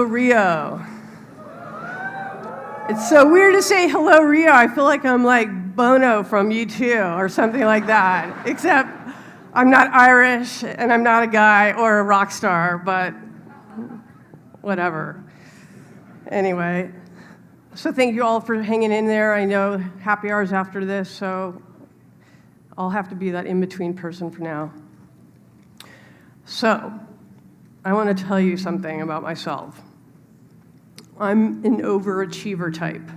Rio. It's so weird to say hello, Rio. I feel like I'm like Bono from U2 or something like that, except I'm not Irish and I'm not a guy or a rock star, but whatever. Anyway, so thank you all for hanging in there. I know happy hours after this, so I'll have to be that in-between person for now. So, I want to tell you something about myself. I'm an overachiever type.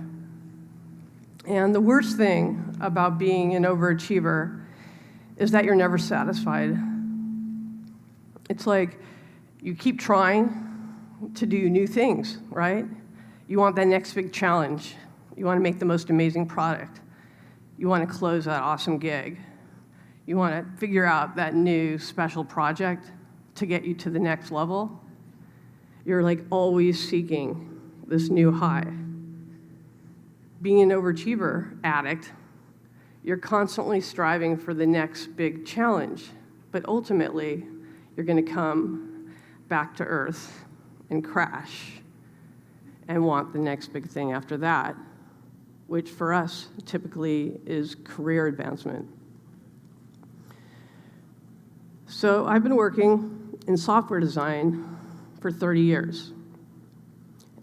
And the worst thing about being an overachiever is that you're never satisfied. It's like you keep trying to do new things, right? You want that next big challenge. You want to make the most amazing product. You want to close that awesome gig. You want to figure out that new special project to get you to the next level. You're like always seeking this new high. Being an overachiever addict, you're constantly striving for the next big challenge, but ultimately, you're going to come back to earth and crash and want the next big thing after that, which for us typically is career advancement. So I've been working in software design for 30 years.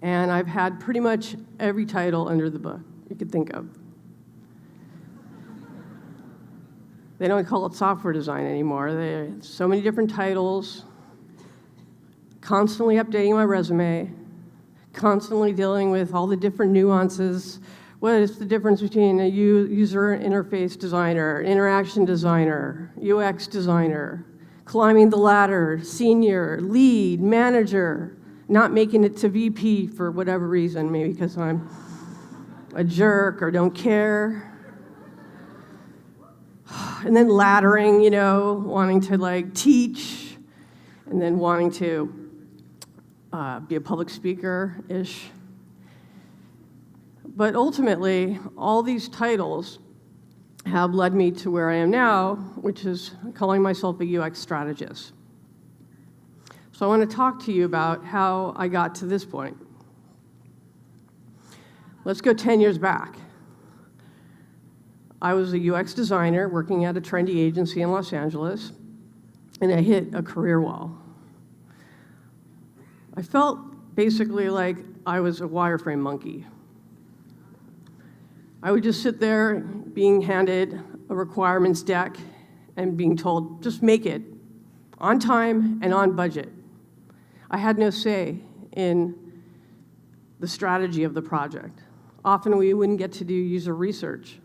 And I've had pretty much every title under the book you could think of. They don't call it software design anymore. There's so many different titles, constantly updating my resume, constantly dealing with all the different nuances. What is the difference between a user interface designer, interaction designer, UX designer, climbing the ladder, senior, lead, manager, not making it to VP for whatever reason, maybe because I'm a jerk or don't care. And then laddering, you know, wanting to like teach, and then wanting to be a public speaker-ish. But ultimately, all these titles have led me to where I am now, which is calling myself a UX strategist. So I want to talk to you about how I got to this point. Let's go 10 years back. I was a UX designer working at a trendy agency in Los Angeles, and I hit a career wall. I felt basically like I was a wireframe monkey. I would just sit there being handed a requirements deck and being told, just make it on time and on budget. I had no say in the strategy of the project. Often we wouldn't get to do user research.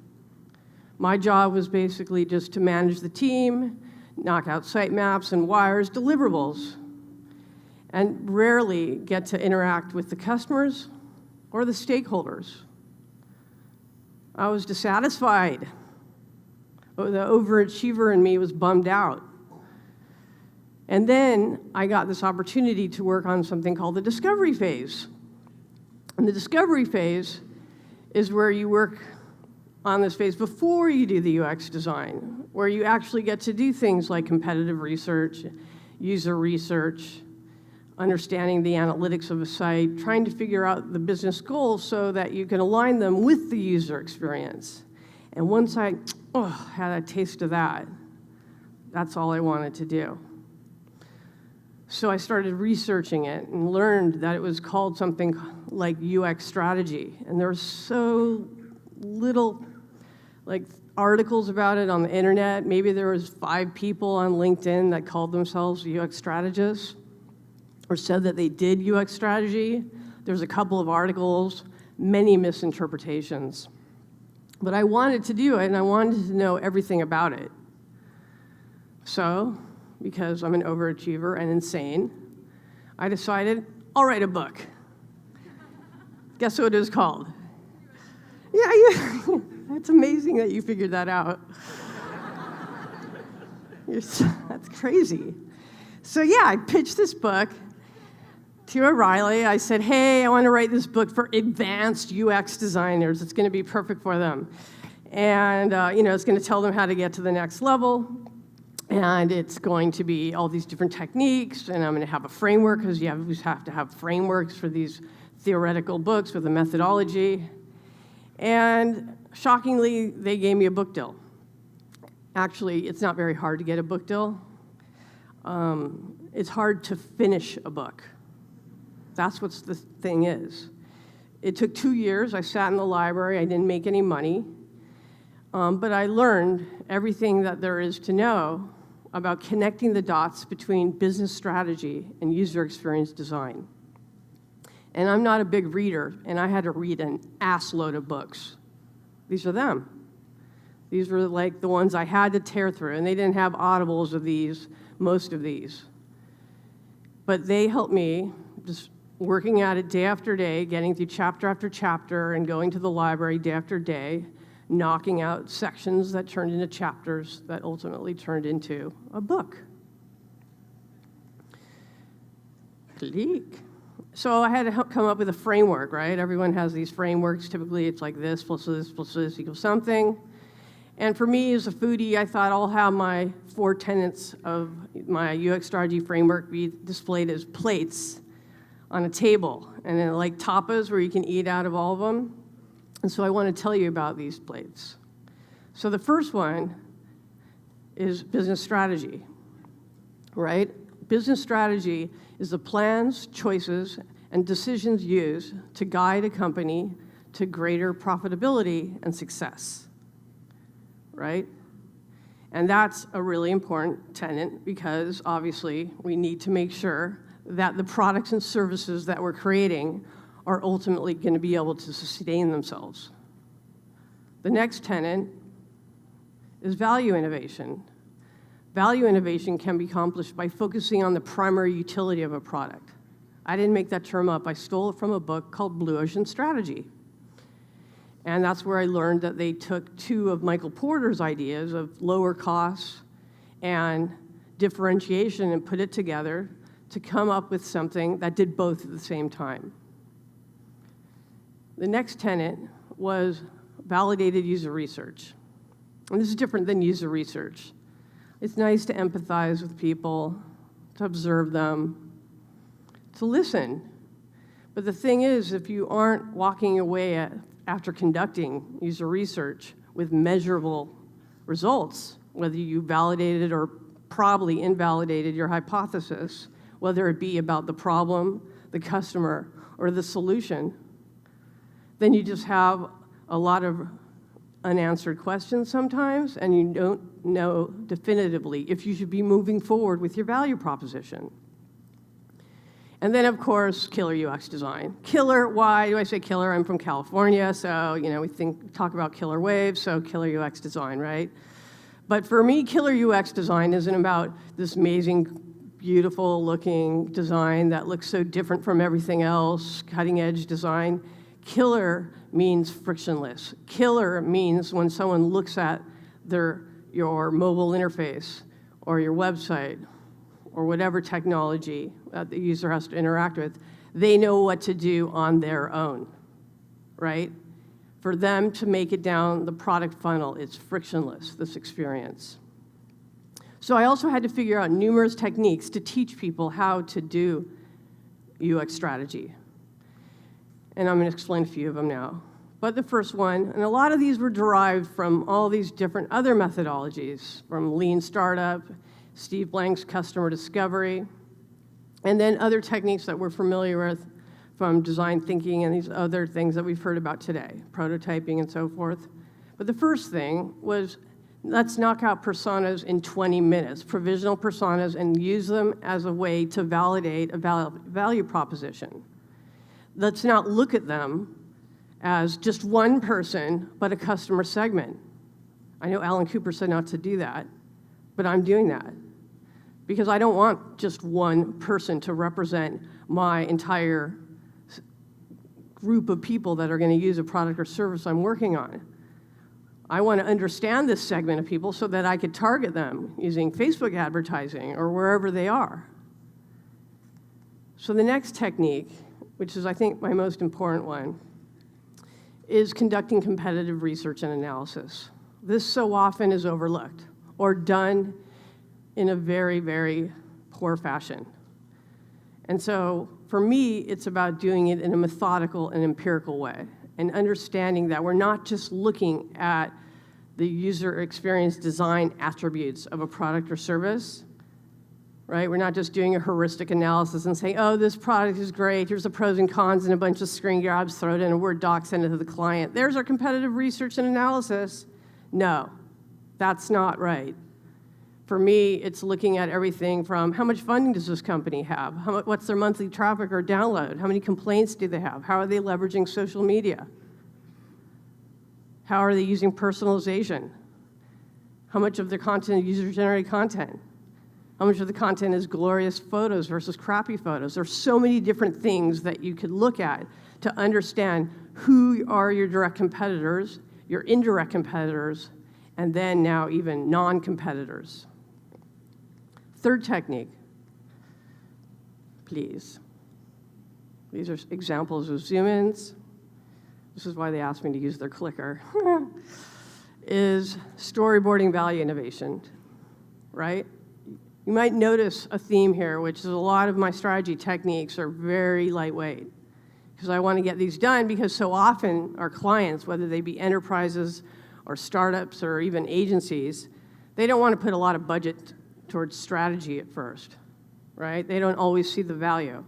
My job was basically just to manage the team, knock out sitemaps and wires, deliverables, and rarely get to interact with the customers or the stakeholders. I was dissatisfied. The overachiever in me was bummed out. And then I got this opportunity to work on something called the discovery phase. And the discovery phase is where you work on this phase before you do the UX design, where you actually get to do things like competitive research, user research, understanding the analytics of a site, trying to figure out the business goals so that you can align them with the user experience. And once I had a taste of that, that's all I wanted to do. So I started researching it and learned that it was called something like UX strategy. And there was so little articles about it on the internet. Maybe there was 5 people on LinkedIn that called themselves UX strategists or said that they did UX strategy. There's a couple of articles, many misinterpretations. But I wanted to do it, and I wanted to know everything about it. So, because I'm an overachiever and insane, I decided I'll write a book. Guess what it was called? Yeah, it's amazing that you figured that out. That's crazy. So yeah, I pitched this book to O'Reilly. I said, hey, I want to write this book for advanced UX designers. It's going to be perfect for them. And it's going to tell them how to get to the next level. And it's going to be all these different techniques, and I'm going to have a framework, because you have to have frameworks for these theoretical books with a methodology. And shockingly, they gave me a book deal. Actually, it's not very hard to get a book deal. It's hard to finish a book. That's what the thing is. It took 2 years. I sat in the library. I didn't make any money. But I learned everything that there is to know about connecting the dots between business strategy and user experience design. And I'm not a big reader, and I had to read an ass load of books. These are them. These were like the ones I had to tear through, and they didn't have audibles of these, most of these. But they helped me, just working at it day after day, getting through chapter after chapter, and going to the library day after day, knocking out sections that turned into chapters that ultimately turned into a book. Click. So I had to come up with a framework, right? Everyone has these frameworks. Typically, it's like this plus this equals something. And for me, as a foodie, I thought I'll have my 4 tenets of my UX strategy framework be displayed as plates on a table, and then like tapas where you can eat out of all of them. And so I want to tell you about these plates. So the first one is business strategy, right? Business strategy is the plans, choices, and decisions used to guide a company to greater profitability and success, right? And that's a really important tenet, because obviously we need to make sure that the products and services that we're creating are ultimately going to be able to sustain themselves. The next tenet is value innovation. Value innovation can be accomplished by focusing on the primary utility of a product. I didn't make that term up. I stole it from a book called Blue Ocean Strategy. And that's where I learned that they took 2 of Michael Porter's ideas of lower costs and differentiation and put it together to come up with something that did both at the same time. The next tenet was validated user research. And this is different than user research. It's nice to empathize with people, to observe them, to listen. But the thing is, if you aren't walking away after conducting user research with measurable results, whether you validated or probably invalidated your hypothesis, whether it be about the problem, the customer, or the solution, then you just have a lot of unanswered questions sometimes, and you don't know definitively if you should be moving forward with your value proposition. And then, of course, killer UX design. Killer, why do I say killer? I'm from California, so we talk about killer waves, so killer UX design, right? But for me, killer UX design isn't about this amazing, beautiful-looking design that looks so different from everything else, cutting-edge design. Killer means frictionless. Killer means when someone looks at your mobile interface or your website or whatever technology that the user has to interact with, they know what to do on their own, right? For them to make it down the product funnel, it's frictionless, this experience. So I also had to figure out numerous techniques to teach people how to do UX strategy. And I'm going to explain a few of them now. But the first one, and a lot of these were derived from all these different other methodologies, from Lean Startup, Steve Blank's customer discovery, and then other techniques that we're familiar with from design thinking and these other things that we've heard about today, prototyping and so forth. But the first thing was, let's knock out personas in 20 minutes, provisional personas, and use them as a way to validate a value proposition. Let's not look at them as just one person, but a customer segment. I know Alan Cooper said not to do that, but I'm doing that because I don't want just one person to represent my entire group of people that are going to use a product or service I'm working on. I want to understand this segment of people so that I could target them using Facebook advertising or wherever they are. So the next technique, which is, I think, my most important one, is conducting competitive research and analysis. This so often is overlooked or done in a very, very poor fashion. And so for me, it's about doing it in a methodical and empirical way, and understanding that we're not just looking at the user experience design attributes of a product or service, right? We're not just doing a heuristic analysis and saying, oh, this product is great, here's the pros and cons and a bunch of screen grabs, throw it in a Word doc, send it to the client. There's our competitive research and analysis. No, that's not right. For me, it's looking at everything from how much funding does this company have? What's their monthly traffic or download? How many complaints do they have? How are they leveraging social media? How are they using personalization? How much of their content is user-generated content? How much of the content is glorious photos versus crappy photos? There's so many different things that you could look at to understand who are your direct competitors, your indirect competitors, and then now even non-competitors. Third technique, please. These are examples of zoom-ins. This is why they asked me to use their clicker. Is storyboarding value innovation, right? You might notice a theme here, which is a lot of my strategy techniques are very lightweight, because I want to get these done, because so often our clients, whether they be enterprises or startups or even agencies, they don't want to put a lot of budget towards strategy at first, right? They don't always see the value.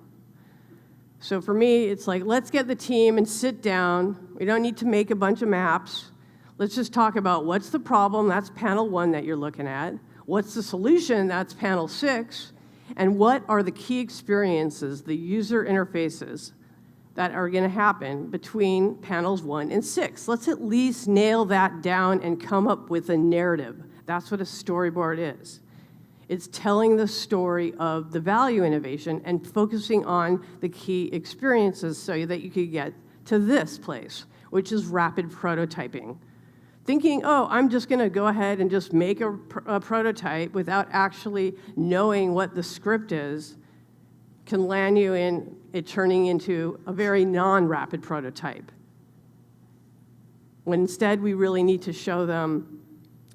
So for me, it's like, let's get the team and sit down. We don't need to make a bunch of maps. Let's just talk about what's the problem, that's panel 1 that you're looking at. What's the solution, that's panel 6. And what are the key experiences, the user interfaces that are gonna happen between panels 1 and 6. Let's at least nail that down and come up with a narrative. That's what a storyboard is. It's telling the story of the value innovation and focusing on the key experiences so that you could get to this place, which is rapid prototyping. Thinking, oh, I'm just gonna go ahead and just make a prototype without actually knowing what the script is can land you in it turning into a very non-rapid prototype. When instead we really need to show them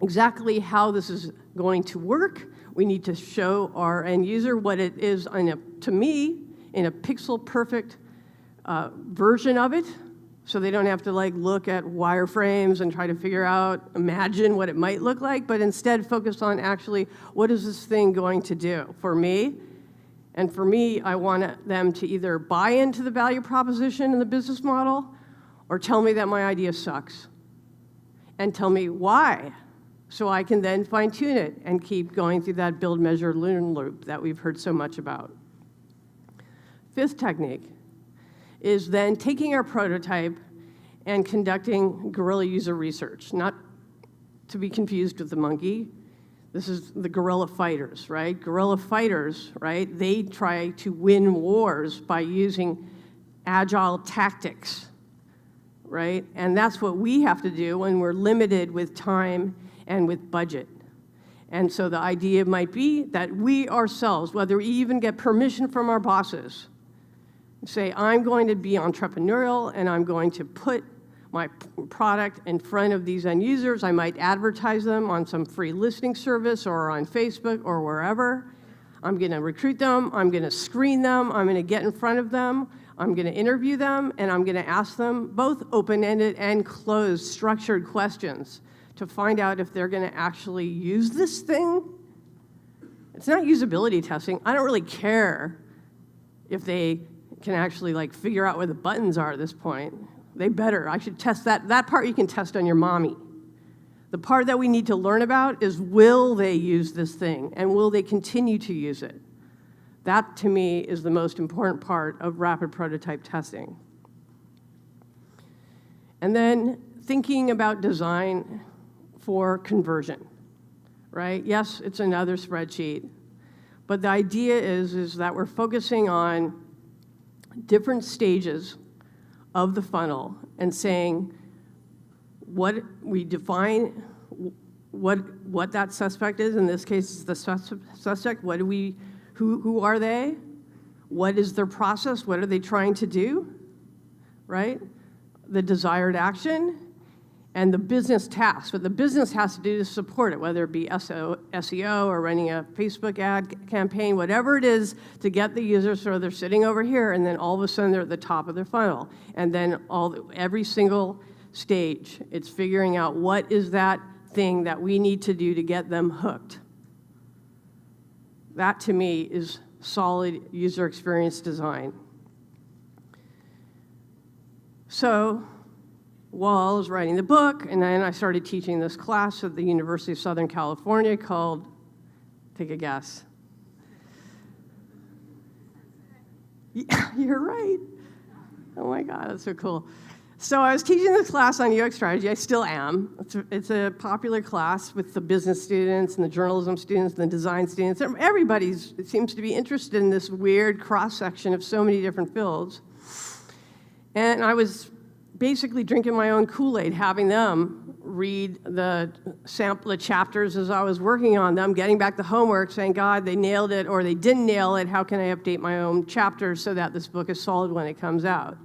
exactly how this is going to work. We need to show our end user what it is, to me, in a pixel-perfect version of it, so they don't have to look at wireframes and try to figure out, imagine what it might look like, but instead focus on actually, what is this thing going to do for me? And for me, I want them to either buy into the value proposition and the business model, or tell me that my idea sucks, and tell me why, so I can then fine-tune it and keep going through that build, measure, learn loop that we've heard so much about. Fifth technique is then taking our prototype and conducting guerrilla user research, not to be confused with the monkey. This is the guerrilla fighters, right? Guerrilla fighters, right? They try to win wars by using agile tactics, right? And that's what we have to do when we're limited with time and with budget. And so the idea might be that we ourselves, whether we even get permission from our bosses, say, I'm going to be entrepreneurial and I'm going to put my product in front of these end users. I might advertise them on some free listing service or on Facebook or wherever. I'm going to recruit them. I'm going to screen them. I'm going to get in front of them. I'm going to interview them, and I'm going to ask them both open-ended and closed, structured questions to find out if they're going to actually use this thing. It's not usability testing. I don't really care if they can actually figure out where the buttons are at this point. They better. I should test that. That part you can test on your mommy. The part that we need to learn about is, will they use this thing, and will they continue to use it? That, to me, is the most important part of rapid prototype testing. And then thinking about design for conversion, right? Yes, it's another spreadsheet, but the idea is that we're focusing on different stages of the funnel and saying what we define, what that suspect is. In this case, it's the suspect. Who are they? What is their process? What are they trying to do, right? The desired action. and the business tasks. What the business has to do to support it, whether it be SEO or running a Facebook ad campaign, whatever it is to get the users so they're sitting over here, and then all of a sudden they're at the top of their funnel. And then every single stage, it's figuring out what is that thing that we need to do to get them hooked. That, to me, is solid user experience design. So while I was writing the book, and then I started teaching this class at the University of Southern California called, take a guess. Yeah, you're right. Oh my God, that's so cool. So I was teaching this class on UX strategy. I still am. It's a popular class with the business students and the journalism students and the design students. Everybody seems to be interested in this weird cross-section of so many different fields. And I was basically drinking my own Kool-Aid, having them read the chapters as I was working on them, getting back the homework, saying, God, they nailed it, or they didn't nail it. How can I update my own chapters so that this book is solid when it comes out?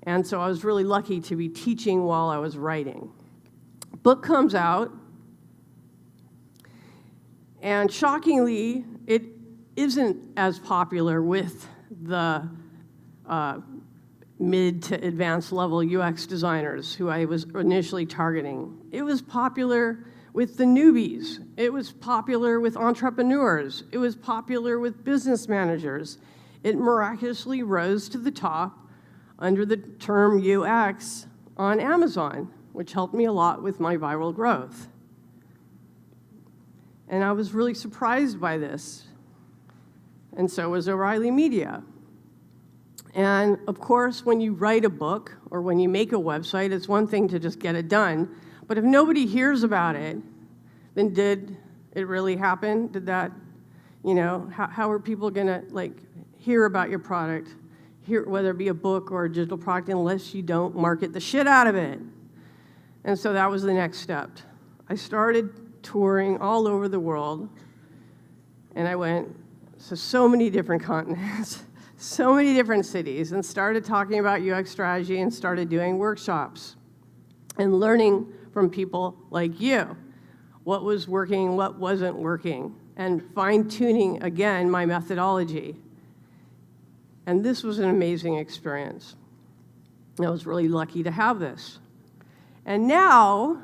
And so I was really lucky to be teaching while I was writing. Book comes out, and shockingly, it isn't as popular with the mid to advanced level UX designers who I was initially targeting. It was popular with the newbies. It was popular with entrepreneurs. It was popular with business managers. It miraculously rose to the top under the term UX on Amazon, which helped me a lot with my viral growth. And I was really surprised by this. And so was O'Reilly Media. And of course, when you write a book or when you make a website, it's one thing to just get it done. But if nobody hears about it, then did it really happen? Did that, how are people gonna hear about your product? Whether it be a book or a digital product, unless you don't market the shit out of it. And so that was the next step. I started touring all over the world, and I went to so many different continents, so many different cities, and started talking about UX strategy and started doing workshops and learning from people like you what was working, what wasn't working, and fine-tuning, again, my methodology. And this was an amazing experience. I was really lucky to have this. And now,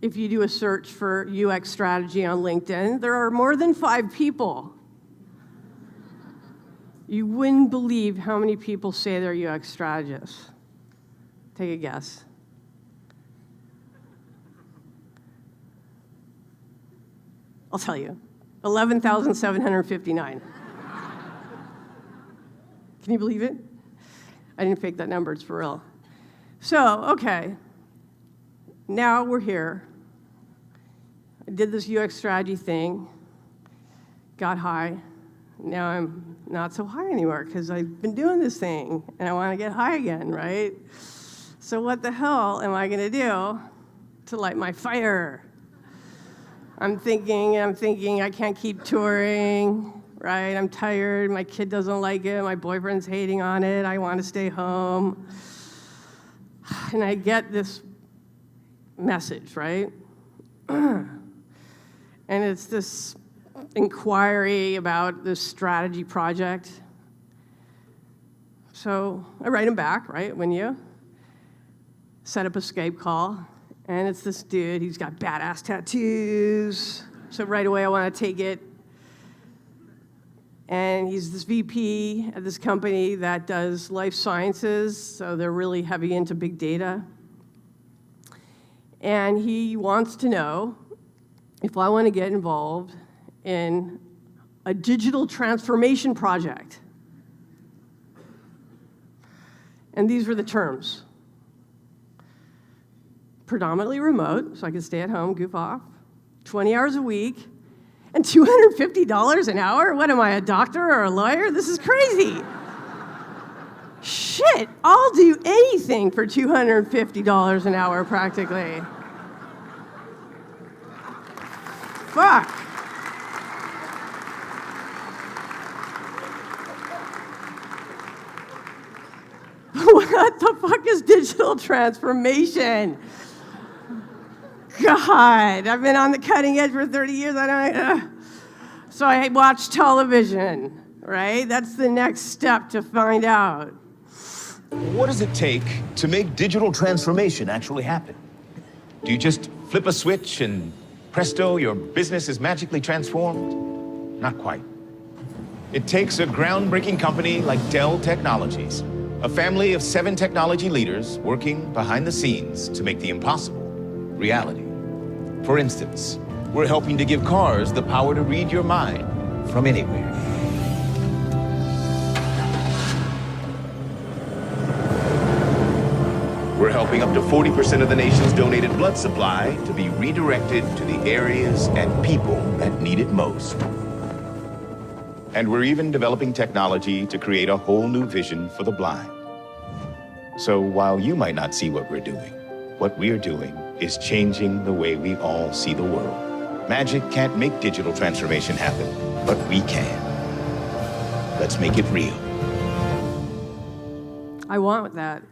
if you do a search for UX strategy on LinkedIn, there are more than 5 people. You wouldn't believe how many people say they're UX strategists. Take a guess. I'll tell you, 11,759. Can you believe it? I didn't fake that number, it's for real. So, okay, now we're here. I did this UX strategy thing, got high. Now I'm not so high anymore because I've been doing this thing and I want to get high again, right? So what the hell am I gonna do to light my fire? I'm thinking, I can't keep touring. Right, I'm tired, my kid doesn't like it, my boyfriend's hating on it, I want to stay home. And I get this message, right? And it's this inquiry about this strategy project. So I write him back, right, when you set up a Skype call, and it's this dude, he's got badass tattoos, so right away I want to take it. And he's this VP at this company that does life sciences, so they're really heavy into big data. And he wants to know if I want to get involved in a digital transformation project. And these were the terms. Predominantly remote, so I could stay at home, goof off, 20 hours a week, and $250 an hour? What am I, a doctor or a lawyer? This is crazy. Shit, I'll do anything for $250 an hour practically. Fuck. What What the fuck is digital transformation? God, I've been on the cutting edge for 30 years. So I watch television, right? That's the next step to find out. What does it take to make digital transformation actually happen? Do you just flip a switch and presto, your business is magically transformed? Not quite. It takes a groundbreaking company like Dell Technologies, a family of 7 technology leaders working behind the scenes to make the impossible reality. For instance, we're helping to give cars the power to read your mind from anywhere. We're helping up to 40% of the nation's donated blood supply to be redirected to the areas and people that need it most. And we're even developing technology to create a whole new vision for the blind. So while you might not see what we're doing is changing the way we all see the world. Magic can't make digital transformation happen, but we can. Let's make it real. I want that.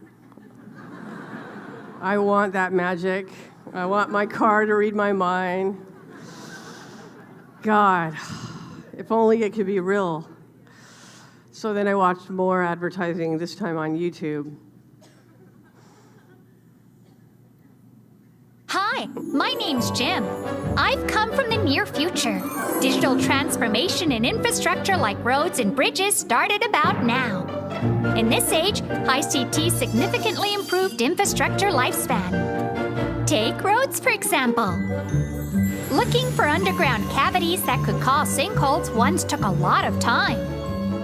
I want that magic. I want my car to read my mind. God, if only it could be real. So then I watched more advertising, this time on YouTube. Hi, my name's Jim. I've come from the near future. Digital transformation in infrastructure like roads and bridges started about now. In this age, ICT significantly improved infrastructure lifespan. Take roads, for example. Looking for underground cavities that could cause sinkholes once took a lot of time.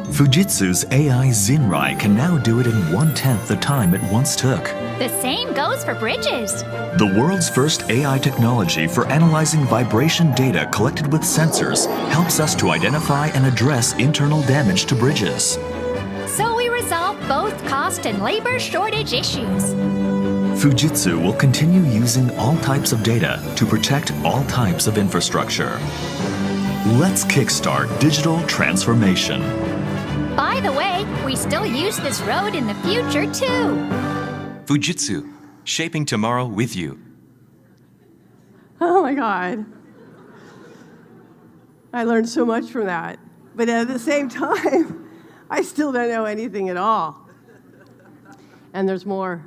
Fujitsu's AI Zinrai can now do it in 1/10 the time it once took. The same goes for bridges. The world's first AI technology for analyzing vibration data collected with sensors helps us to identify and address internal damage to bridges. So we resolve both cost and labor shortage issues. Fujitsu will continue using all types of data to protect all types of infrastructure. Let's kickstart digital transformation. By the way, we still use this road in the future, too. Fujitsu, shaping tomorrow with you. Oh my God. I learned so much from that. But at the same time, I still don't know anything at all. And there's more.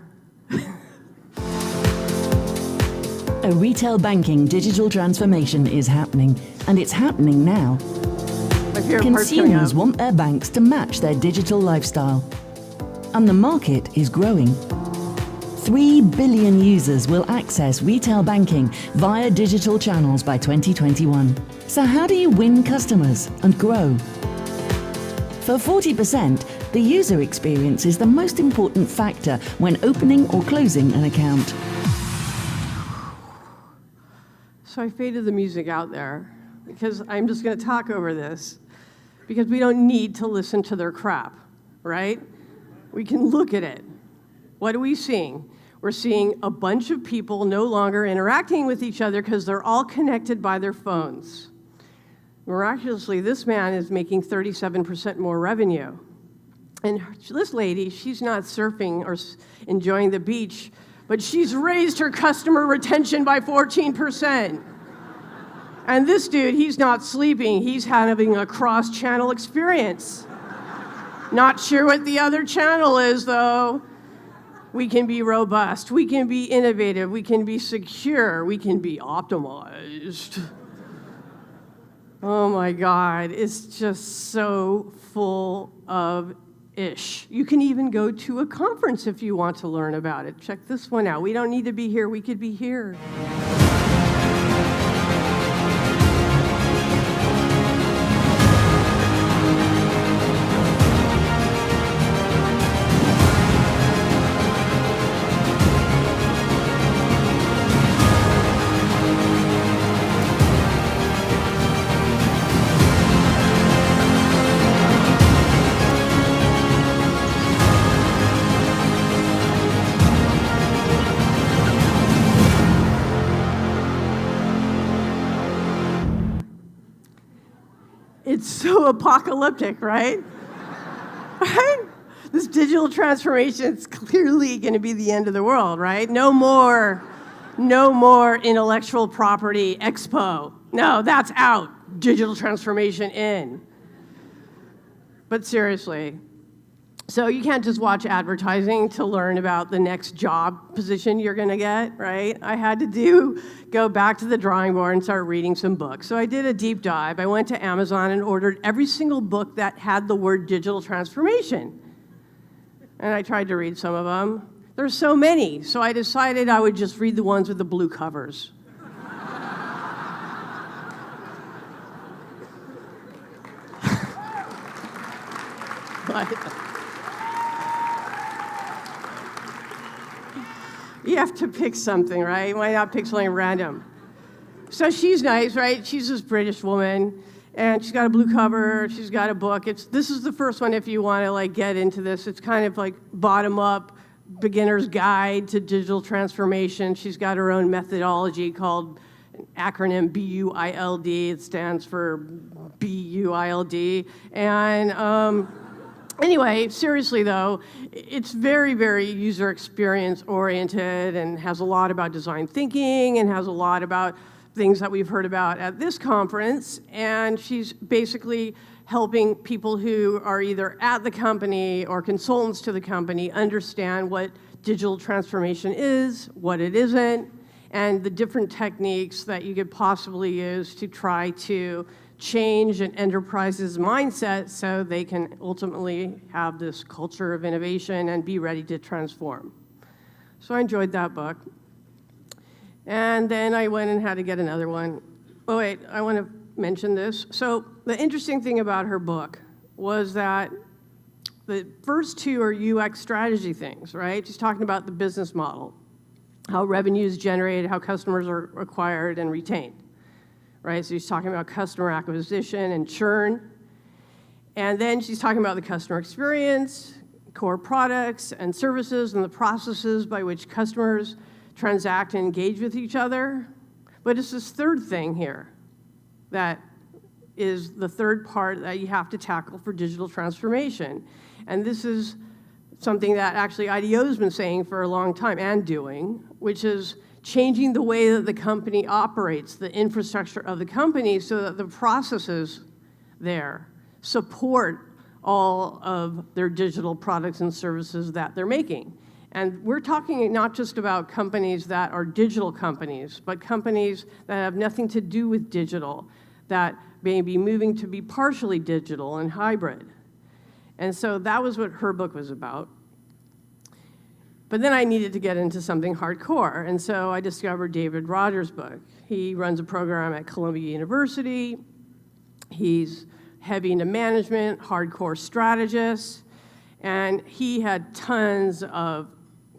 A retail banking digital transformation is happening, and it's happening now. My favorite part's coming Consumers up. want their banks to match their digital lifestyle. And the market is growing. 3 billion users will access retail banking via digital channels by 2021. So how do you win customers and grow? For 40%, the user experience is the most important factor when opening or closing an account. So I faded the music out there because I'm just going to talk over this because we don't need to listen to their crap, right? We can look at it. What are we seeing? We're seeing a bunch of people no longer interacting with each other because they're all connected by their phones. Miraculously, this man is making 37% more revenue. And this lady, she's not surfing or enjoying the beach, but she's raised her customer retention by 14%. And this dude, he's not sleeping. He's having a cross-channel experience. Not sure what the other channel is, though. We can be robust. We can be innovative. We can be secure. We can be optimized. Oh my God, it's just so full of ish. You can even go to a conference if you want to learn about it. Check this one out. We don't need to be here. We could be here. It's so apocalyptic, right? Right? this digital transformation is clearly going to be the end of the world, right? No more intellectual property expo. No, that's out. Digital transformation in. But seriously, so you can't just watch advertising to learn about the next job position you're going to get, right? I had to go back to the drawing board and start reading some books. So I did a deep dive. I went to Amazon and ordered every single book that had the word digital transformation. And I tried to read some of them. There's so many, so I decided I would just read the ones with the blue covers. But you have to pick something, right? Why not pick something random? So she's nice, right? She's this British woman, and she's got a blue cover. She's got a book. This is the first one if you want to get into this. It's kind of like bottom-up beginner's guide to digital transformation. She's got her own methodology called an acronym BUILD. It stands for BUILD. And anyway, seriously though, it's very, very user experience oriented and has a lot about design thinking and has a lot about things that we've heard about at this conference. And she's basically helping people who are either at the company or consultants to the company understand what digital transformation is, what it isn't, and the different techniques that you could possibly use to try to change an enterprise's mindset so they can ultimately have this culture of innovation and be ready to transform. So I enjoyed that book. And then I went and had to get another one. Oh wait, I want to mention this. So the interesting thing about her book was that the first two are UX strategy things, right? She's talking about the business model, how revenue is generated, how customers are acquired and retained, right? So she's talking about customer acquisition and churn. And then she's talking about the customer experience, core products and services, and the processes by which customers transact and engage with each other. But it's this third thing here that is the third part that you have to tackle for digital transformation. And this is something that actually IDEO's been saying for a long time and doing, which is changing the way that the company operates, the infrastructure of the company, so that the processes there support all of their digital products and services that they're making. And we're talking not just about companies that are digital companies, but companies that have nothing to do with digital, that may be moving to be partially digital and hybrid. And so that was what her book was about. But then I needed to get into something hardcore, and so I discovered David Rogers' book. He runs a program at Columbia University. He's heavy into management, hardcore strategist, and he had tons of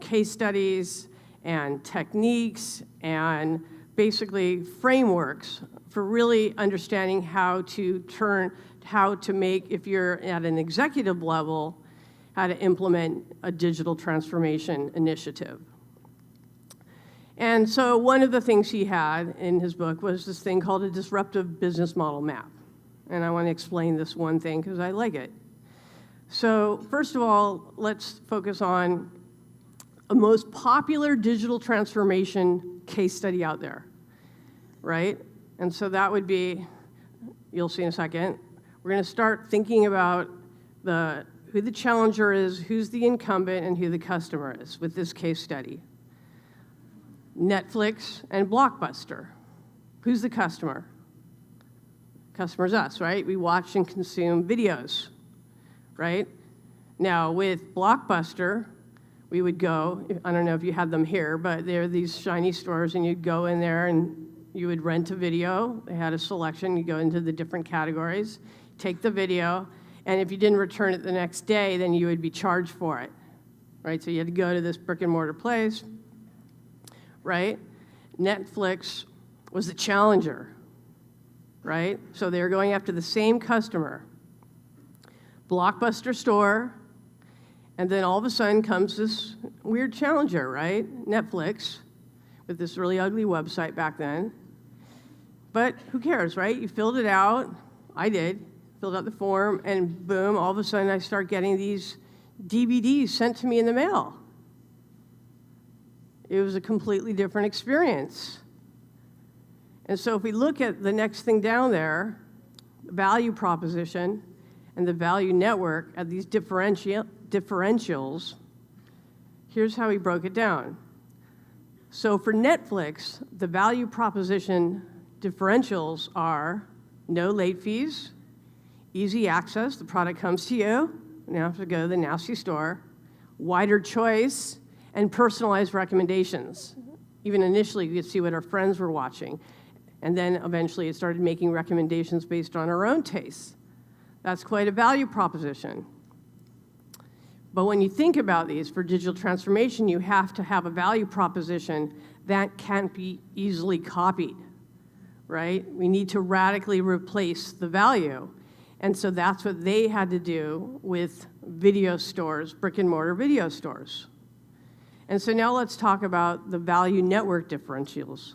case studies and techniques and basically frameworks for really understanding how to make, if you're at an executive level, how to implement a digital transformation initiative. And so one of the things he had in his book was this thing called a disruptive business model map. And I want to explain this one thing because I like it. So first of all, let's focus on a most popular digital transformation case study out there, right? And so that would be, you'll see in a second, we're going to start thinking about who the challenger is, who's the incumbent, and who the customer is with this case study. Netflix and Blockbuster. Who's the customer? Customer's us, right? We watch and consume videos, right? Now, with Blockbuster, we would go, I don't know if you had them here, but there are these shiny stores, and you'd go in there and you would rent a video. They had a selection. You go into the different categories, take the video, and if you didn't return it the next day, then you would be charged for it, right? So you had to go to this brick and mortar place, right? Netflix was the challenger, right? So they were going after the same customer. Blockbuster store, and then all of a sudden comes this weird challenger, right? Netflix, with this really ugly website back then. But who cares, right? You filled it out. I did. Filled out the form, and boom, all of a sudden I start getting these DVDs sent to me in the mail. It was a completely different experience. And so if we look at the next thing down there, the value proposition and the value network at these differentials, here's how he broke it down. So for Netflix, the value proposition differentials are no late fees, easy access, the product comes to you, you don't have to go to the nasty store, wider choice, and personalized recommendations. Even initially, you could see what our friends were watching. And then eventually it started making recommendations based on our own tastes. That's quite a value proposition. But when you think about these for digital transformation, you have to have a value proposition that can't be easily copied, right? We need to radically replace the value. And so that's what they had to do with video stores, brick and mortar video stores. And so now let's talk about the value network differentials.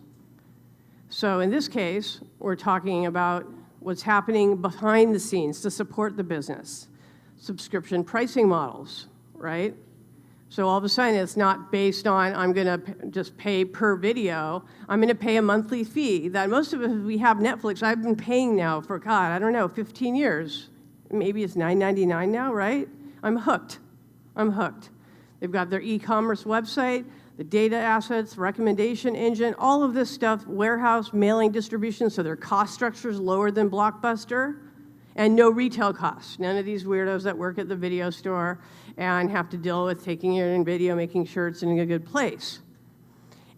So in this case, we're talking about what's happening behind the scenes to support the business. Subscription pricing models, right? So all of a sudden, it's not based on, I'm going to just pay per video. I'm going to pay a monthly fee. That most of us, we have Netflix. I've been paying now for, God, I don't know, 15 years. Maybe it's $9.99 now, right? I'm hooked. I'm hooked. They've got their e-commerce website, the data assets, recommendation engine, all of this stuff, warehouse, mailing, distribution, so their cost structure is lower than Blockbuster, and no retail costs. None of these weirdos that work at the video store and have to deal with taking it in video, making sure it's in a good place.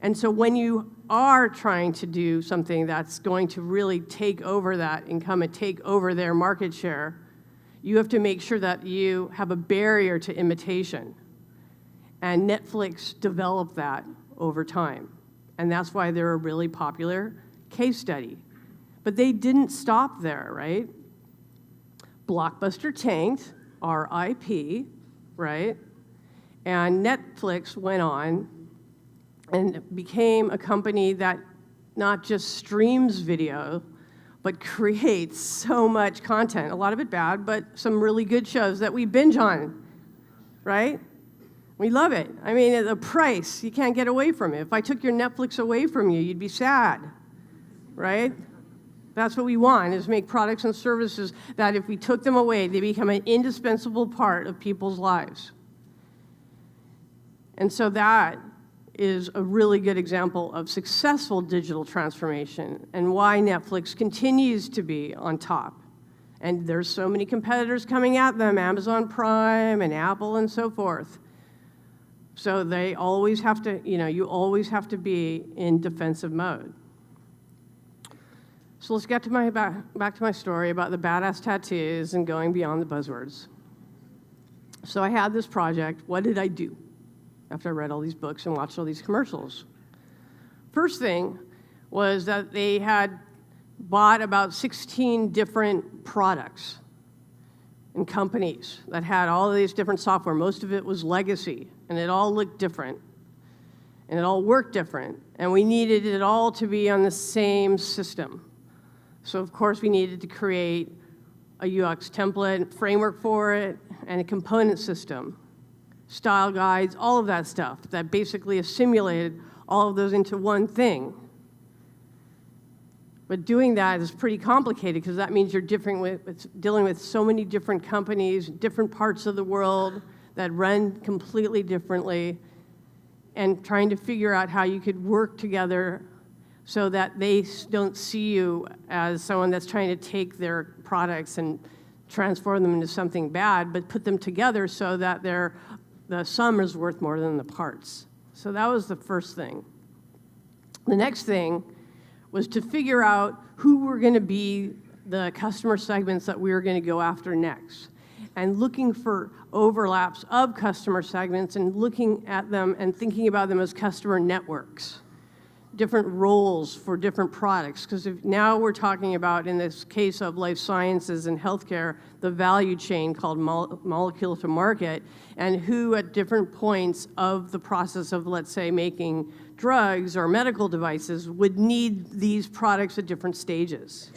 And so when you are trying to do something that's going to really take over that income and take over their market share, you have to make sure that you have a barrier to imitation. And Netflix developed that over time. And that's why they're a really popular case study. But they didn't stop there, right? Blockbuster tanked our IP, right? And Netflix went on and became a company that not just streams video, but creates so much content. A lot of it bad, but some really good shows that we binge on, right? We love it. I mean, the price, you can't get away from it. If I took your Netflix away from you, you'd be sad, right? That's what we want, is make products and services that if we took them away, they become an indispensable part of people's lives. And so that is a really good example of successful digital transformation and why Netflix continues to be on top. And there's so many competitors coming at them, Amazon Prime and Apple and so forth. So they always have to, you always have to be in defensive mode. So let's get to back to my story about the badass tattoos and going beyond the buzzwords. So I had this project. What did I do after I read all these books and watched all these commercials? First thing was that they had bought about 16 different products and companies that had all of these different software. Most of it was legacy, and it all looked different, and it all worked different, and we needed it all to be on the same system. So of course we needed to create a UX template, framework for it, and a component system, style guides, all of that stuff that basically assimilated all of those into one thing. But doing that is pretty complicated because that means you're dealing with so many different companies, different parts of the world that run completely differently, and trying to figure out how you could work together so that they don't see you as someone that's trying to take their products and transform them into something bad, but put them together so that the sum is worth more than the parts. So that was the first thing. The next thing was to figure out who were going to be the customer segments that we were going to go after next, and looking for overlaps of customer segments and looking at them and thinking about them as customer networks, different roles for different products. Because now we're talking about, in this case of life sciences and healthcare, the value chain called molecule to market, and who at different points of the process of, let's say, making drugs or medical devices would need these products at different stages.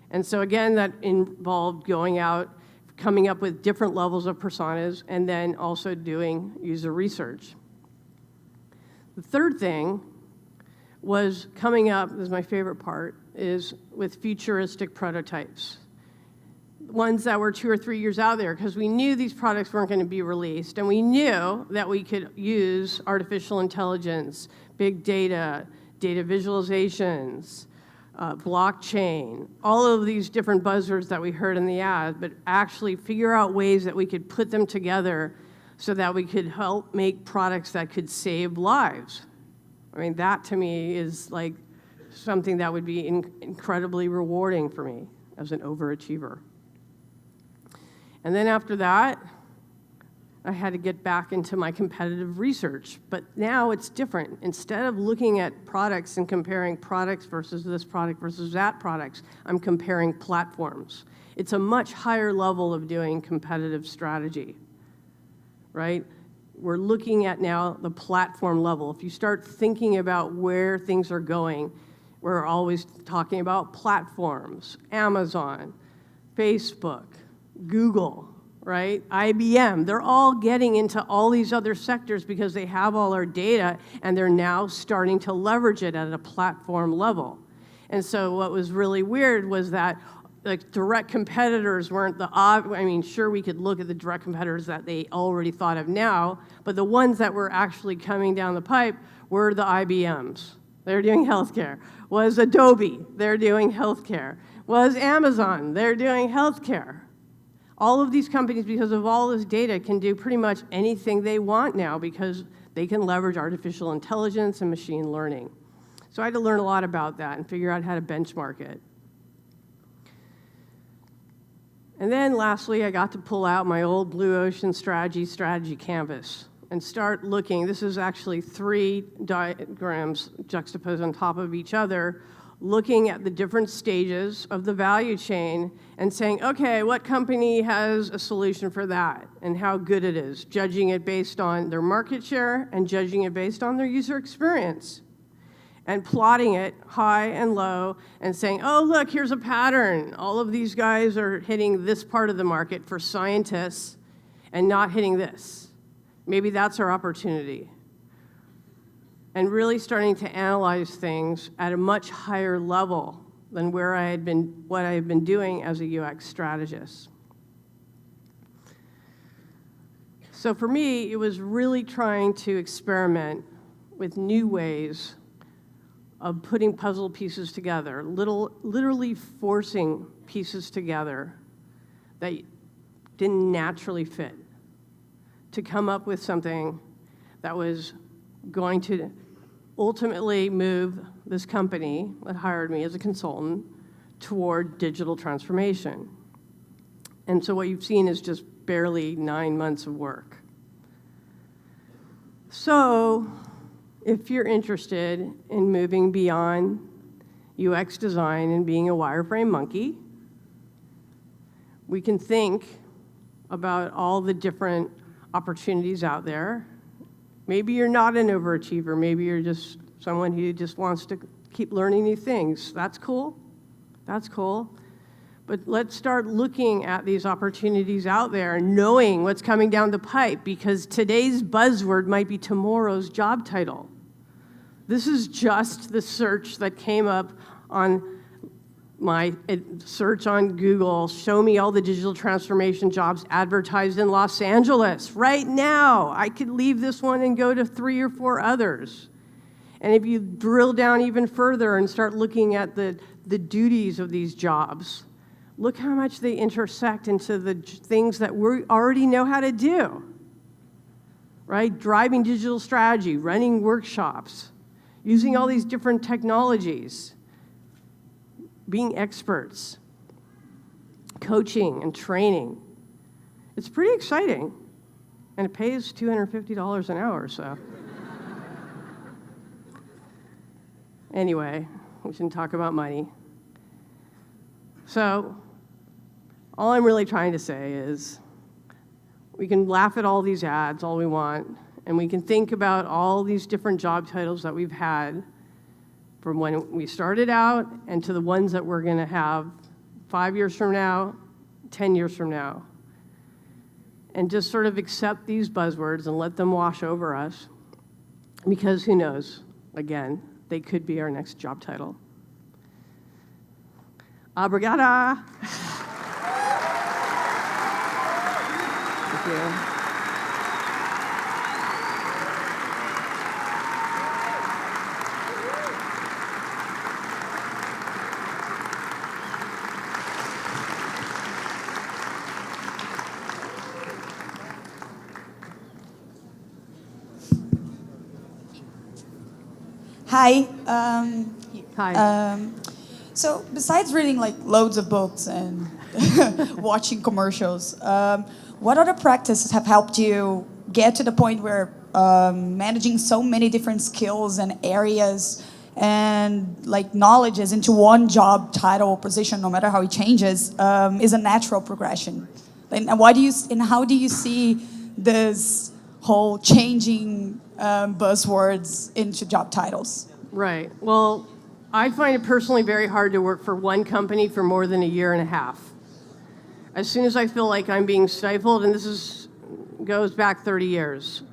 And so again, that involved going out, coming up with different levels of personas, and then also doing user research. The third thing was coming up, this is my favorite part, is with futuristic prototypes. Ones that were 2 or 3 years out there, because we knew these products weren't going to be released, and we knew that we could use artificial intelligence, big data, data visualizations, blockchain, all of these different buzzwords that we heard in the ad, but actually figure out ways that we could put them together so that we could help make products that could save lives. I mean, that to me is like something that would be incredibly rewarding for me as an overachiever. And then after that, I had to get back into my competitive research. But now it's different. Instead of looking at products and comparing products versus this product versus that products, I'm comparing platforms. It's a much higher level of doing competitive strategy, right? We're looking at now the platform level. If you start thinking about where things are going, we're always talking about platforms, Amazon, Facebook, Google, right? IBM, they're all getting into all these other sectors because they have all our data, and they're now starting to leverage it at a platform level. And so what was really weird was that like direct competitors weren't I mean, sure, we could look at the direct competitors that they already thought of now, but the ones that were actually coming down the pipe were the IBMs. They're doing healthcare. Was Adobe, they're doing healthcare. Was Amazon, they're doing healthcare. All of these companies, because of all this data, can do pretty much anything they want now because they can leverage artificial intelligence and machine learning. So I had to learn a lot about that and figure out how to benchmark it. And then lastly, I got to pull out my old Blue Ocean strategy canvas and start looking. This is actually 3 diagrams juxtaposed on top of each other, looking at the different stages of the value chain and saying, okay, what company has a solution for that and how good it is, judging it based on their market share and judging it based on their user experience, and plotting it high and low and saying, oh, look, here's a pattern. All of these guys are hitting this part of the market for scientists and not hitting this. Maybe that's our opportunity. And really starting to analyze things at a much higher level than what I had been doing as a UX strategist. So for me, it was really trying to experiment with new ways of putting puzzle pieces together, literally forcing pieces together that didn't naturally fit, to come up with something that was going to ultimately move this company that hired me as a consultant toward digital transformation. And so what you've seen is just barely 9 months of work. So if you're interested in moving beyond UX design and being a wireframe monkey, we can think about all the different opportunities out there. Maybe you're not an overachiever. Maybe you're just someone who just wants to keep learning new things. That's cool. That's cool. But let's start looking at these opportunities out there and knowing what's coming down the pipe, because today's buzzword might be tomorrow's job title. This is just the search that came up on my search on Google. Show me all the digital transformation jobs advertised in Los Angeles right now. I could leave this one and go to 3 or 4 others. And if you drill down even further and start looking at the duties of these jobs, look how much they intersect into the things that we already know how to do, right? Driving digital strategy, running workshops, using all these different technologies, being experts, coaching and training. It's pretty exciting, and it pays $250 an hour, so. Anyway, we shouldn't talk about money. So, all I'm really trying to say is we can laugh at all these ads all we want, and we can think about all these different job titles that we've had from when we started out and to the ones that we're going to have 5 years from now, 10 years from now. and just sort of accept these buzzwords and let them wash over us, because who knows, again, they could be our next job title. Obrigada. Thank you. Hi. Hi. So besides reading like loads of books and watching commercials, what other practices have helped you get to the point where managing so many different skills and areas and like knowledges into one job title or position, no matter how it changes, is a natural progression? And how do you see this whole changing buzzwords into job titles? Right. Well, I find it personally very hard to work for one company for more than a year and a half. As soon as I feel like I'm being stifled, and goes back 30 years,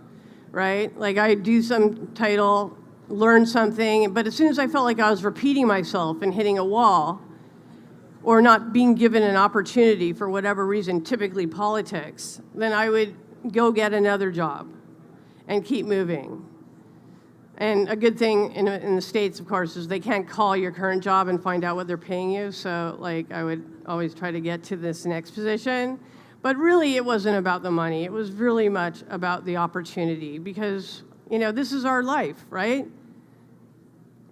right? Like I do some title, learn something, but as soon as I felt like I was repeating myself and hitting a wall, or not being given an opportunity for whatever reason, typically politics, then I would go get another job and keep moving. And a good thing in the States, of course, is they can't call your current job and find out what they're paying you. So like I would always try to get to this next position. But really it wasn't about the money. It was really much about the opportunity, because, this is our life, right?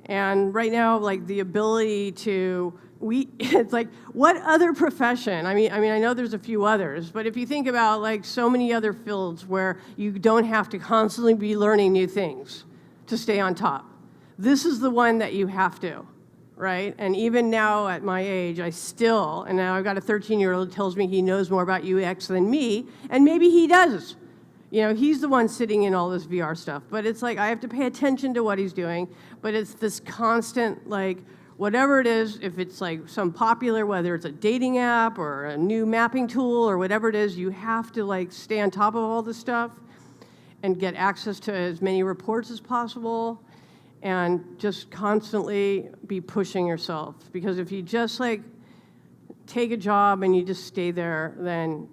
And right now, like the ability to, it's like, what other profession? I mean, I know there's a few others, but if you think about like so many other fields where you don't have to constantly be learning new things to stay on top, this is the one that you have to, right? And even now at my age, and now I've got a 13-year-old who tells me he knows more about UX than me, and maybe he does. He's the one sitting in all this VR stuff, but it's like I have to pay attention to what he's doing, but it's this constant, like, whatever it is, if it's like some popular, whether it's a dating app or a new mapping tool or whatever it is, you have to like stay on top of all this stuff and get access to as many reports as possible and just constantly be pushing yourself. Because if you just like take a job and you just stay there, then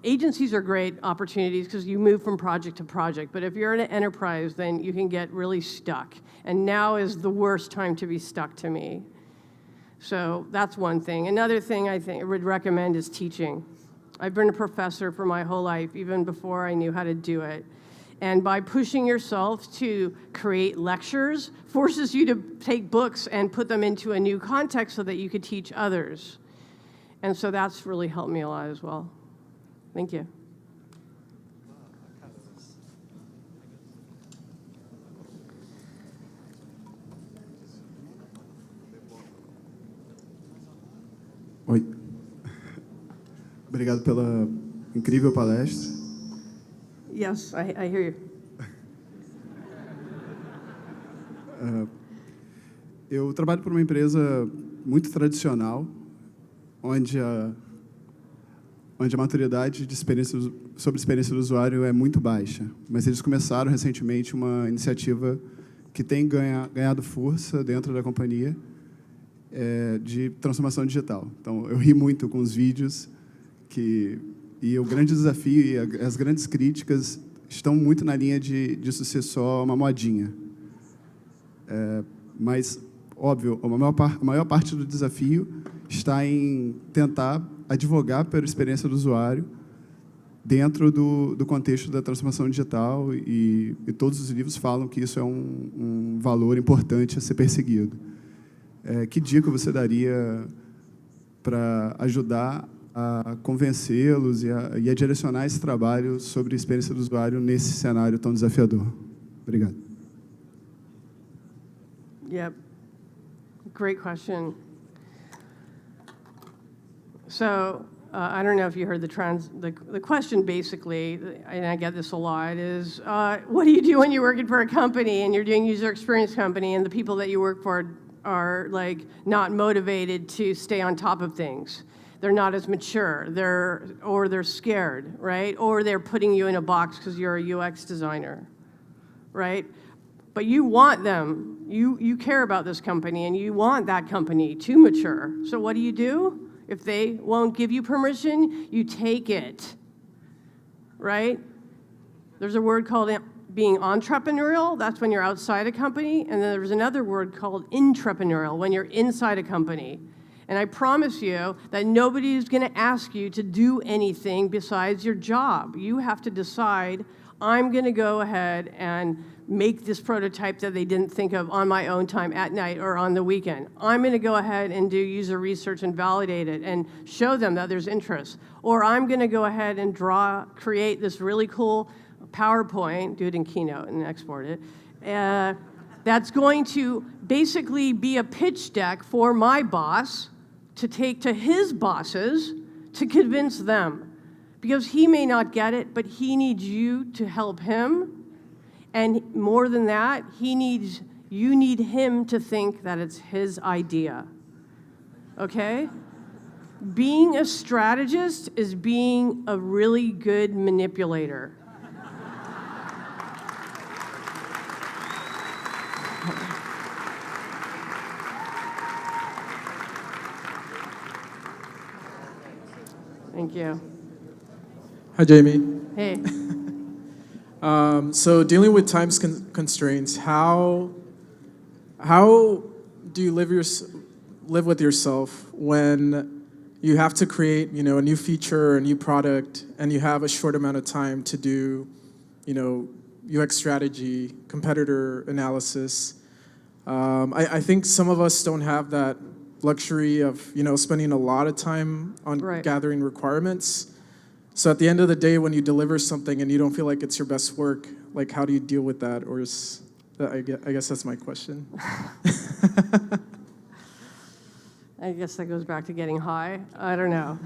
agencies are great opportunities because you move from project to project. But if you're in an enterprise, then you can get really stuck. And now is the worst time to be stuck to me. So that's one thing. Another thing I would recommend is teaching. I've been a professor for my whole life, even before I knew how to do it. And by pushing yourself to create lectures, forces you to take books and put them into a new context so that you could teach others. And so that's really helped me a lot as well. Thank you. Oi. Obrigado pela incrível palestra. Yes, I hear you. Eu trabalho por uma empresa muito tradicional, onde a maturidade sobre experiência do usuário é muito baixa. Mas eles começaram recentemente uma iniciativa que tem ganhado força dentro da companhia, de transformação digital. Então, eu ri muito com os vídeos, e o grande desafio e as grandes críticas estão muito na linha disso ser só uma modinha. Mas, óbvio, a maior parte do desafio está em tentar advogar pela experiência do usuário dentro do contexto da transformação digital, e todos os livros falam que isso é um valor importante a ser perseguido. Que dica você daria para ajudar a convencê-los e a direcionar esse trabalho sobre a experiência do usuário nesse cenário tão desafiador? Obrigado. Yep. Great question. So I don't know if you heard the question basically, and I get this a lot, is what do you do when you're working for a company and you're doing user experience company and the people that you work for are like not motivated to stay on top of things? they're not as mature, or they're scared, right? Or they're putting you in a box because you're a UX designer, right? But you want them, you care about this company, and you want that company to mature. So what do? If they won't give you permission, you take it, right? There's a word called being entrepreneurial. That's when you're outside a company. And then there's another word called intrapreneurial, when you're inside a company. And I promise you that nobody is going to ask you to do anything besides your job. You have to decide, I'm going to go ahead and make this prototype that they didn't think of on my own time at night or on the weekend. I'm going to go ahead and do user research and validate it and show them that there's interest. Or I'm going to go ahead and create this really cool PowerPoint, do it in Keynote and export it, that's going to basically be a pitch deck for my boss to take to his bosses to convince them. Because he may not get it, but he needs you to help him. And more than that, you need him to think that it's his idea. Okay? Being a strategist is being a really good manipulator. Thank you. Hi, Jaime. Hey. So dealing with time constraints, how do you live with yourself when you have to create, a new feature or a new product, and you have a short amount of time to do, UX strategy, competitor analysis? I think some of us don't have that luxury of, spending a lot of time on gathering requirements. So at the end of the day, when you deliver something and you don't feel like it's your best work, like how do you deal with that? Or I guess that's my question. I guess that goes back to getting high. I don't know.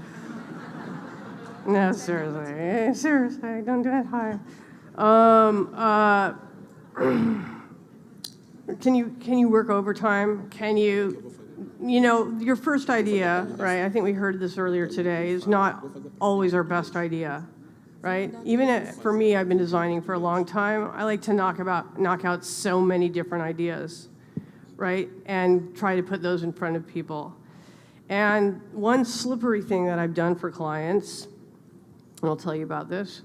No, seriously. Seriously, don't get high. Can you work overtime? Can you, your first idea, right? I think we heard this earlier today, is not always our best idea, right? Even for me, I've been designing for a long time. I like to knock out so many different ideas, right? And try to put those in front of people. And one slippery thing that I've done for clients, and I'll tell you about this,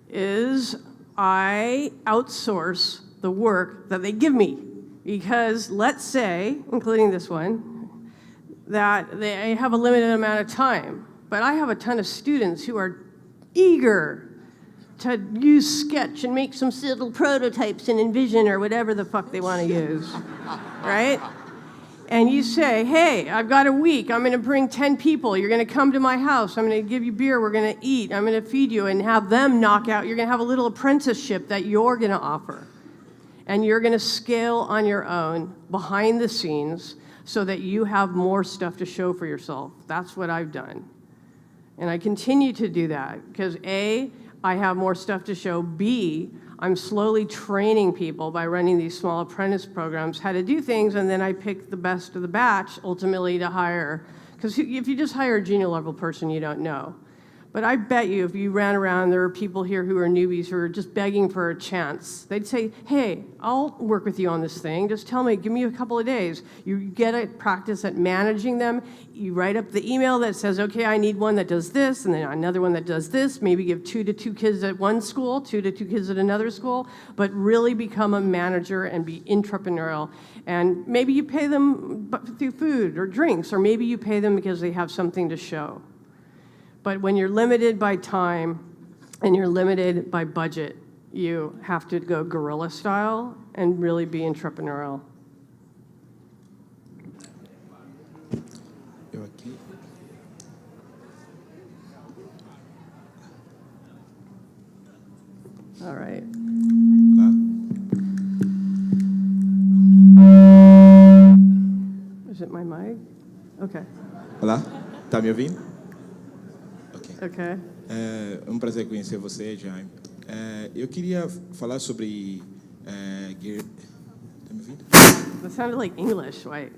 is I outsource the work that they give me. Because let's say, including this one, that they have a limited amount of time, but I have a ton of students who are eager to use Sketch and make some little prototypes in InVision or whatever the fuck they want to use, right? And you say, hey, I've got a week. I'm going to bring 10 people. You're going to come to my house. I'm going to give you beer. We're going to eat. I'm going to feed you and have them knock out. You're going to have a little apprenticeship that you're going to offer. And you're going to scale on your own behind the scenes so that you have more stuff to show for yourself. That's what I've done. And I continue to do that because A, I have more stuff to show. B, I'm slowly training people by running these small apprentice programs how to do things, and then I pick the best of the batch ultimately to hire. Because if you just hire a junior level person, you don't know. But I bet you if you ran around, there are people here who are newbies who are just begging for a chance. They'd say, hey, I'll work with you on this thing. Just tell me, give me a couple of days. You get a practice at managing them. You write up the email that says, okay, I need one that does this, and then another one that does this. Maybe give 2 to 2 kids at one school, 2 to 2 kids at another school, but really become a manager and be entrepreneurial. And maybe you pay them through food or drinks, or maybe you pay them because they have something to show. But when you're limited by time and you're limited by budget, you have to go guerrilla style and really be entrepreneurial. Eu aqui. All right. Lá. Is it my mic? Okay. Olá, tá me ouvindo? Okay. É um prazer conhecer você, Jaime. Eu queria falar sobre... Tá me ouvindo? That sounded like English, wait.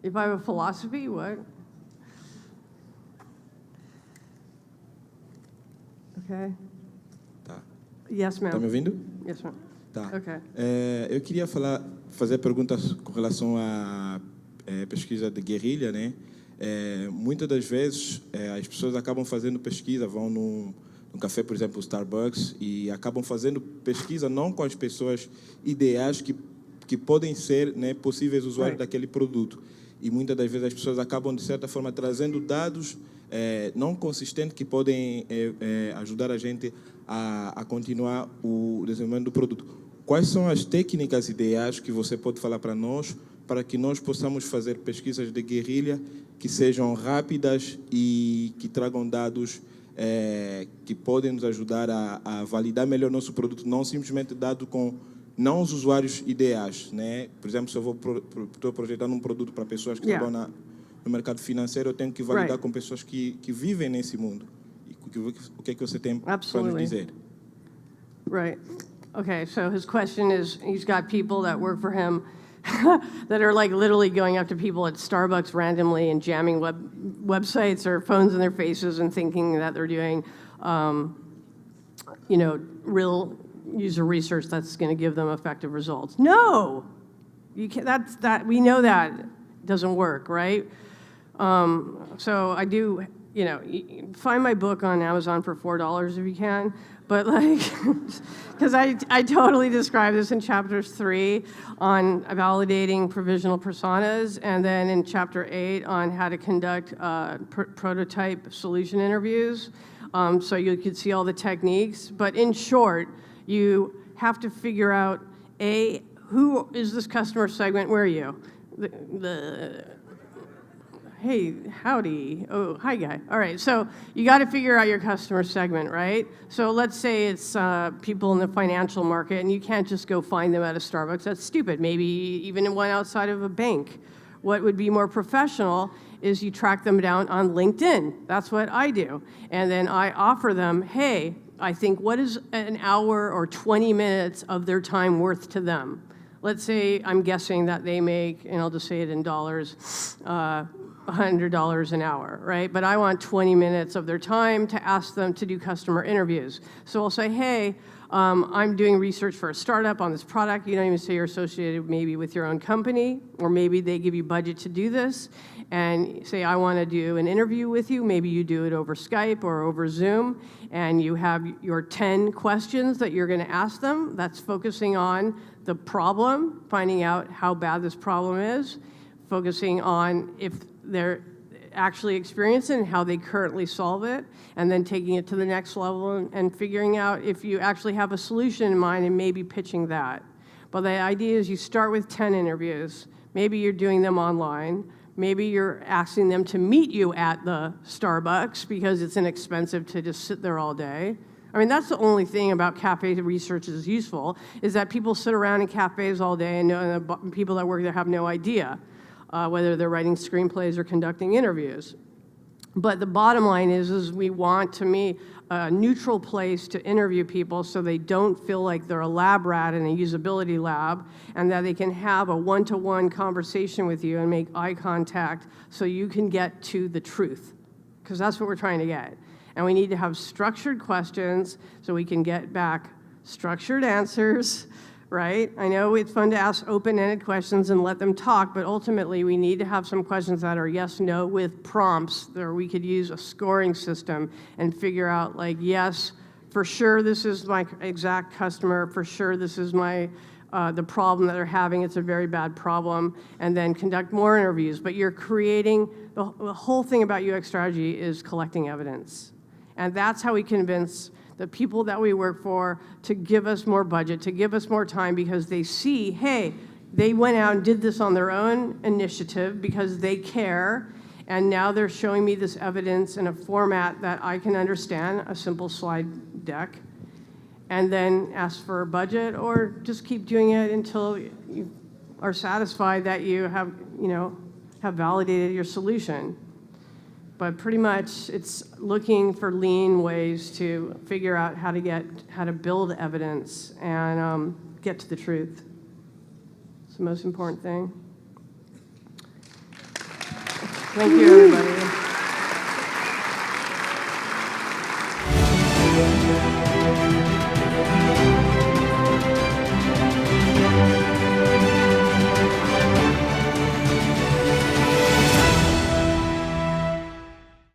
If I have a philosophy, what? Okay. Tá. Yes, ma'am. Tá me ouvindo? Yes, ma'am. Tá. Okay. Eu queria fazer perguntas com relação à pesquisa de guerrilha, né? Muitas das vezes as pessoas acabam fazendo pesquisa, vão num café, por exemplo, Starbucks, e acabam fazendo pesquisa não com as pessoas ideais que podem ser, né, possíveis usuários daquele produto. E muitas das vezes as pessoas acabam, de certa forma, trazendo dados não consistentes que podem ajudar a gente a continuar o desenvolvimento do produto. Quais são as técnicas ideais que você pode falar para nós, para que nós possamos fazer pesquisas de guerrilha que sejam rápidas e que tragam dados que podem nos ajudar a validar melhor nosso produto, não simplesmente dado com não os usuários ideais, né? Por exemplo, se eu estou projetando um produto para pessoas que trabalham no mercado financeiro, eu tenho que validar com pessoas que vivem nesse mundo. E o que é que você tem para nos dizer? Right. Okay, so his question is, he's got people that work for him that are like literally going up to people at Starbucks randomly and jamming websites or phones in their faces and thinking that they're doing, real user research that's going to give them effective results. No, you can't. We know that doesn't work, right? So I do. Find my book on Amazon for $4 if you can. But because I totally describe this in chapter 3 on validating provisional personas, and then in chapter 8 on how to conduct prototype solution interviews. So you could see all the techniques. But in short, you have to figure out, who is this customer segment? Where are you? Hey, howdy. Oh, hi, guy. All right, so you got to figure out your customer segment, right? So let's say it's people in the financial market, and you can't just go find them at a Starbucks. That's stupid. Maybe even one outside of a bank. What would be more professional is you track them down on LinkedIn. That's what I do. And then I offer them, hey, I think what is an hour or 20 minutes of their time worth to them? Let's say I'm guessing that they make, and I'll just say it in dollars, $100 an hour, right? But I want 20 minutes of their time to ask them to do customer interviews. So I'll say, hey, I'm doing research for a startup on this product. You don't even say you're associated maybe with your own company, or maybe they give you budget to do this, and say, I want to do an interview with you. Maybe you do it over Skype or over Zoom, and you have your 10 questions that you're going to ask them. That's focusing on the problem, finding out how bad this problem is, focusing on if they're actually experiencing and how they currently solve it, and then taking it to the next level and figuring out if you actually have a solution in mind and maybe pitching that. But the idea is you start with 10 interviews. Maybe you're doing them online. Maybe you're asking them to meet you at the Starbucks because it's inexpensive to just sit there all day. I mean, that's the only thing about cafe research is useful, is that people sit around in cafes all day and the people that work there have no idea whether they're writing screenplays or conducting interviews. But the bottom line is we want to meet a neutral place to interview people so they don't feel like they're a lab rat in a usability lab, and that they can have a one-to-one conversation with you and make eye contact so you can get to the truth, because that's what we're trying to get. And we need to have structured questions so we can get back structured answers, right? I know it's fun to ask open-ended questions and let them talk, but ultimately we need to have some questions that are yes, no, with prompts, or we could use a scoring system and figure out, like, yes, for sure this is my exact customer, for sure this is my the problem that they're having, it's a very bad problem, and then conduct more interviews. But you're creating, the whole thing about UX strategy is collecting evidence. And that's how we convince the people that we work for to give us more budget, to give us more time, because they see, hey, they went out and did this on their own initiative because they care, and now they're showing me this evidence in a format that I can understand, a simple slide deck, and then ask for a budget, or just keep doing it until you are satisfied that you have validated your solution. But pretty much it's looking for lean ways to figure out how to build evidence and get to the truth. It's the most important thing. Thank you, everybody.